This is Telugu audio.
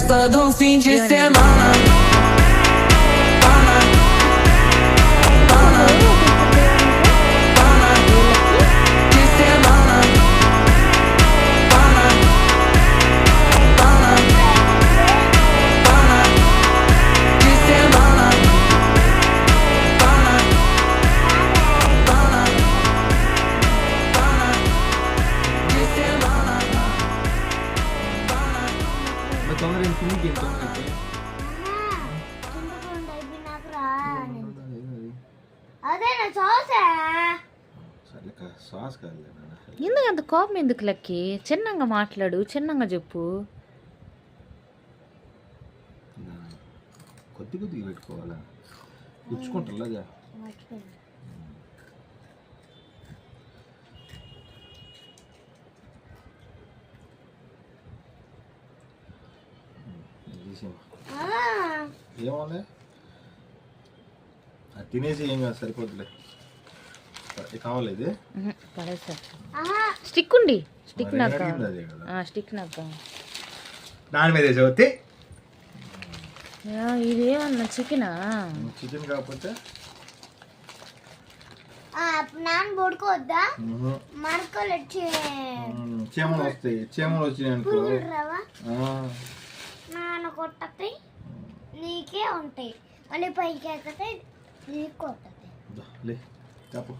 festa do fim de semana. ఎందుకు అంత కోపం ఎందుకు లక్కి? చిన్నంగా మాట్లాడు, చిన్నంగా చెప్పు. కొద్ది కొద్దిగా పెట్టుకోవాలా, పుచ్చుకుంటారులాగా. ఏమోలే, అది తినేసి ఏం కాదు, సరిపోద్దులే. కావాలి ఇది స్టిక్ ఉండి స్టిక్ నాకు దాని మీద వేసేవద్ది. ఇదేమన్నా చికెనా? చికెన్ కాకపోతే పడుకోవద్దా? చీమలు వస్తాయి, చీమలు వచ్చినాయి అనుకో నాన్న కొట్టతాయి, నీకే ఉంటాయి. మళ్ళీ పైకి ఎక్కితే నీకు కొట్టతాయి. తప్పు.